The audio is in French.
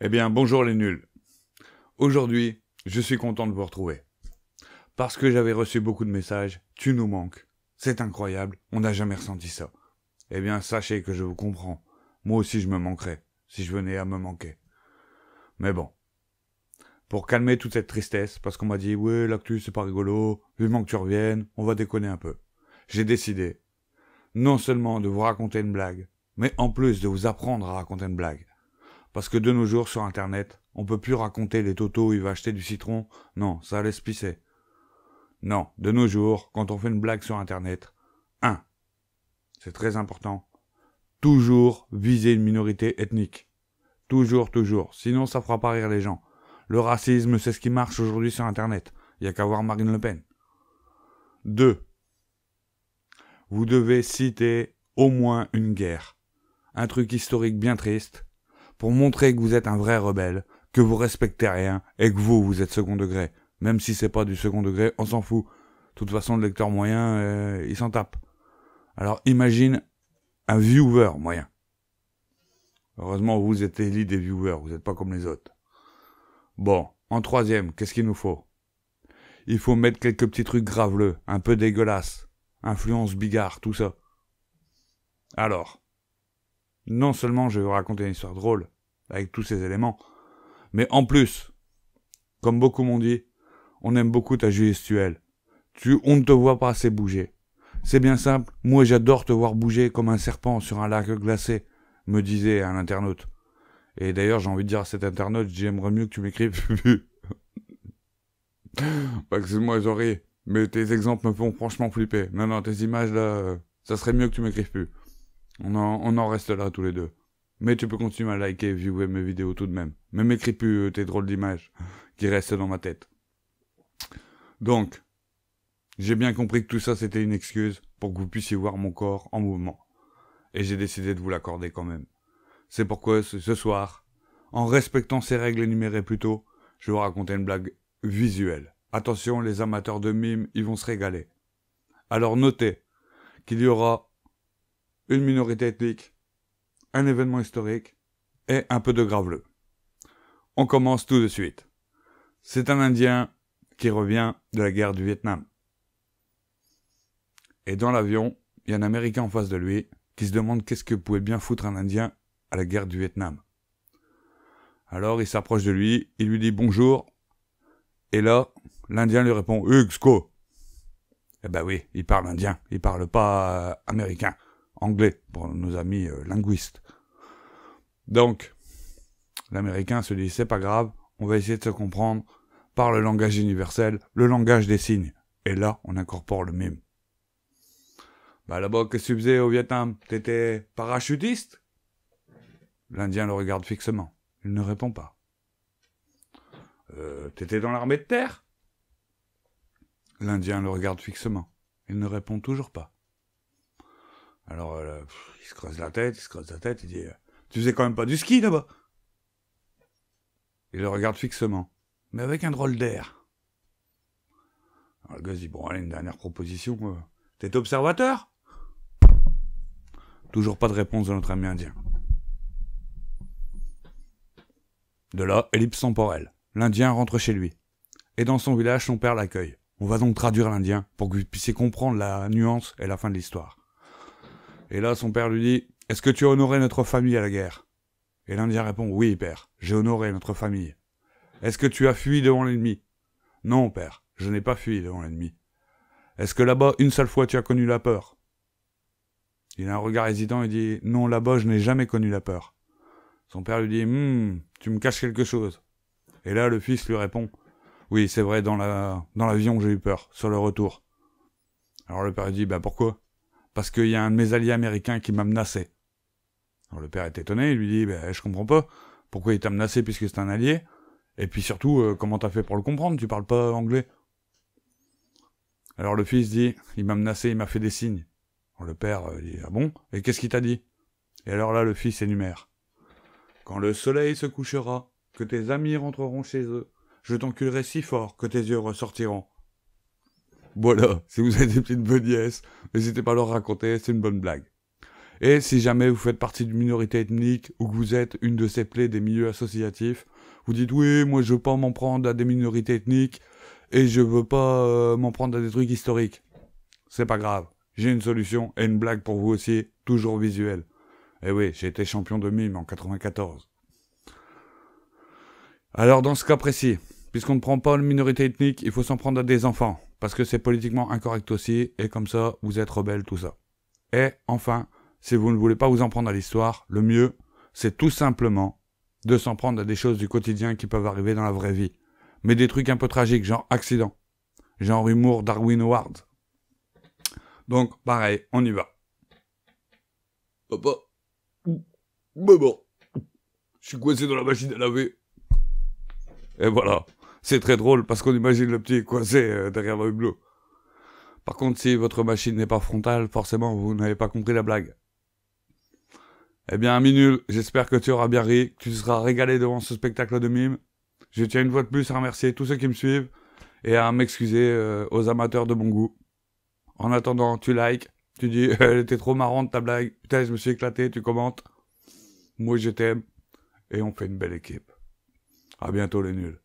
Eh bien, bonjour les nuls. Aujourd'hui, je suis content de vous retrouver. Parce que j'avais reçu beaucoup de messages, tu nous manques. C'est incroyable, on n'a jamais ressenti ça. Eh bien, sachez que je vous comprends. Moi aussi, je me manquerais, si je venais à me manquer. Mais bon. Pour calmer toute cette tristesse, parce qu'on m'a dit, ouais, l'actu, c'est pas rigolo, vivement que tu reviennes, on va déconner un peu. J'ai décidé, non seulement de vous raconter une blague, mais en plus de vous apprendre à raconter une blague. Parce que de nos jours, sur Internet, on peut plus raconter les totos où il va acheter du citron. Non, ça laisse pisser. Non, de nos jours, quand on fait une blague sur Internet, c'est très important, toujours viser une minorité ethnique. Toujours. Sinon, ça fera pas rire les gens. Le racisme, c'est ce qui marche aujourd'hui sur Internet. Il y a qu'à voir Marine Le Pen. 2. Vous devez citer au moins une guerre. Un truc historique bien triste, pour montrer que vous êtes un vrai rebelle, que vous respectez rien, et que vous êtes second degré. Même si c'est pas du second degré, on s'en fout. De toute façon, le lecteur moyen, il s'en tape. Alors imagine un viewer moyen. Heureusement, vous êtes élite des viewers, vous n'êtes pas comme les autres. Bon, en 3e, qu'est-ce qu'il nous faut? Il faut mettre quelques petits trucs graveleux, un peu dégueulasses, influence bigard, tout ça. Alors, non seulement je vais vous raconter une histoire drôle, avec tous ces éléments, mais en plus, comme beaucoup m'ont dit, on aime beaucoup ta gestuelle. On ne te voit pas assez bouger. C'est bien simple, moi j'adore te voir bouger comme un serpent sur un lac glacé, me disait un internaute. Et d'ailleurs, j'ai envie de dire à cet internaute, j'aimerais mieux que tu m'écrives. Excuse-moi, Zori, mais tes exemples me font franchement flipper. Non, tes images là, ça serait mieux que tu m'écrives plus. On en reste là tous les deux. Mais tu peux continuer à liker et viewer mes vidéos tout de même. Mais m'écris plus tes drôles d'images qui restent dans ma tête. Donc, j'ai bien compris que tout ça c'était une excuse pour que vous puissiez voir mon corps en mouvement. Et j'ai décidé de vous l'accorder quand même. C'est pourquoi ce soir, en respectant ces règles énumérées plus tôt, je vais vous raconter une blague visuelle. Attention, les amateurs de mimes, ils vont se régaler. Alors notez qu'il y aura une minorité ethnique, un événement historique et un peu de graveleux. On commence tout de suite. C'est un Indien qui revient de la guerre du Vietnam. Et dans l'avion, il y a un Américain en face de lui qui se demande qu'est-ce que pouvait bien foutre un Indien à la guerre du Vietnam. Alors il s'approche de lui, il lui dit bonjour, et là, l'Indien lui répond « Exco ». Eh ben oui, il parle indien, il parle pas américain, anglais, pour nos amis linguistes. Donc, l'Américain se dit « c'est pas grave, on va essayer de se comprendre par le langage universel, le langage des signes ». Et là, on incorpore le mime. Bah là-bas, qu'est-ce que tu faisais au Vietnam? T'étais parachutiste? L'Indien le regarde fixement. Il ne répond pas. T'étais dans l'armée de terre? L'Indien le regarde fixement. Il ne répond toujours pas. Alors, il se creuse la tête, il dit « Tu faisais quand même pas du ski là-bas ?» Il le regarde fixement, mais avec un drôle d'air. Alors le gars dit « Bon, allez, une dernière proposition. T'étais observateur ?» Toujours pas de réponse de notre ami indien. De là, ellipse temporelle. L'Indien rentre chez lui. Et dans son village, son père l'accueille. On va donc traduire l'Indien pour que vous puissiez comprendre la nuance et la fin de l'histoire. Et là, son père lui dit « Est-ce que tu as honoré notre famille à la guerre ?» Et l'Indien répond « Oui, père, j'ai honoré notre famille. »« Est-ce que tu as fui devant l'ennemi ?» ?»« Non, père, je n'ai pas fui devant l'ennemi. »« Est-ce que là-bas, une seule fois, tu as connu la peur ?» Il a un regard hésitant et dit « Non, là-bas, je n'ai jamais connu la peur. » Son père lui dit « Tu me caches quelque chose. » Et là, le fils lui répond « Oui, c'est vrai, dans l'avion, j'ai eu peur, sur le retour. » Alors le père lui dit « Bah pourquoi ?»« Parce qu'il y a un de mes alliés américains qui m'a menacé. » Alors le père est étonné, il lui dit « Bah je comprends pas. Pourquoi il t'a menacé puisque c'est un allié? Et puis surtout, comment t'as fait pour le comprendre? Tu parles pas anglais. » Alors le fils dit « Il m'a menacé, il m'a fait des signes. » Alors le père dit « Ah bon? Et qu'est-ce qu'il t'a dit ?» Et alors là, le fils énumère « Quand le soleil se couchera, que tes amis rentreront chez eux, je t'enculerai si fort que tes yeux ressortiront. » Voilà, si vous avez des petites beniesses, n'hésitez pas à leur raconter, c'est une bonne blague. Et si jamais vous faites partie d'une minorité ethnique ou que vous êtes une de ces plaies des milieux associatifs, vous dites oui, moi je veux pas m'en prendre à des minorités ethniques et je veux pas m'en prendre à des trucs historiques. C'est pas grave, j'ai une solution et une blague pour vous aussi, toujours visuelle. Eh oui, j'ai été champion de mime en 94. Alors dans ce cas précis, puisqu'on ne prend pas une minorité ethnique, il faut s'en prendre à des enfants, parce que c'est politiquement incorrect aussi, et comme ça, vous êtes rebelle, tout ça. Et enfin, si vous ne voulez pas vous en prendre à l'histoire, le mieux, c'est tout simplement de s'en prendre à des choses du quotidien qui peuvent arriver dans la vraie vie. Mais des trucs un peu tragiques, genre accident, genre humour Darwin Award. Donc, pareil, on y va. Papa, maman, je suis coincé dans la machine à laver. Et voilà, c'est très drôle parce qu'on imagine le petit coincé derrière le hublot. Par contre, si votre machine n'est pas frontale, forcément, vous n'avez pas compris la blague. Eh bien, ami nul, j'espère que tu auras bien ri, que tu seras régalé devant ce spectacle de mime. Je tiens une fois de plus à remercier tous ceux qui me suivent et à m'excuser aux amateurs de bon goût. En attendant, tu likes, tu dis « Elle était trop marrante ta blague, putain, je me suis éclaté », tu commentes. Moi, je t'aime et on fait une belle équipe. À bientôt les nuls.